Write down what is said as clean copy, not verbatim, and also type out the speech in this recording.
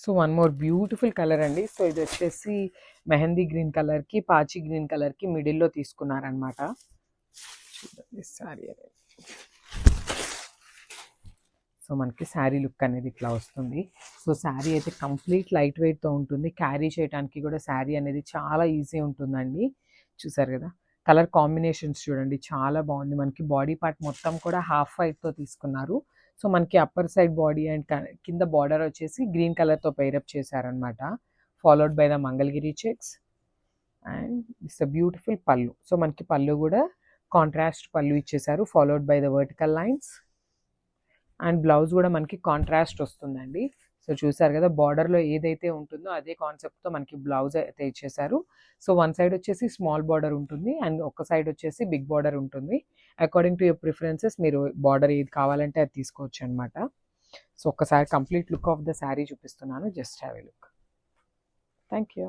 So one more beautiful colour అండి. So ఇది వచ్చేసి మెహందీ గ్రీన్ కలర్కి పాచి గ్రీన్ కలర్కి మిడిల్లో తీసుకున్నారనమాట. చూడండి శారీ అనేది. సో మనకి శారీ లుక్ అనేది ఇట్లా వస్తుంది. సో శారీ అయితే కంప్లీట్ లైట్ వెయిట్తో ఉంటుంది. క్యారీ చేయడానికి కూడా శారీ అనేది చాలా ఈజీ ఉంటుందండి. చూసారు కదా, కలర్ కాంబినేషన్స్ చూడండి చాలా బాగుంది. మనకి బాడీ పార్ట్ మొత్తం కూడా హాఫ్ వైట్తో తీసుకున్నారు. సో మనకి అప్పర్ సైడ్ బాడీ అండ్ కింద బార్డర్ వచ్చేసి గ్రీన్ కలర్తో పైరప్ చేశారనమాట. Followed by the Mangalagiri checks and it's a beautiful పళ్ళు. సో మనకి పళ్ళు కూడా కాంట్రాస్ట్ పళ్ళు ఇచ్చేసారు, followed by the vertical lines. And blouse కూడా మనకి కాంట్రాస్ట్ వస్తుందండి. సో చూసారు కదా, బార్డర్లో ఏదైతే ఉంటుందో అదే కాన్సెప్ట్తో మనకి బ్లౌజ్ అయితే ఇచ్చేసారు. సో వన్ సైడ్ వచ్చేసి స్మాల్ బార్డర్ ఉంటుంది అండ్ ఒక సైడ్ వచ్చేసి బిగ్ బార్డర్ ఉంటుంది. అకార్డింగ్ టు యువర్ ప్రిఫరెన్సెస్ మీరు బార్డర్ ఏది కావాలంటే అది తీసుకోవచ్చు అనమాట. సో ఒక్కసారి complete look of the sari చూపిస్తున్నాను, just have a look. Thank you.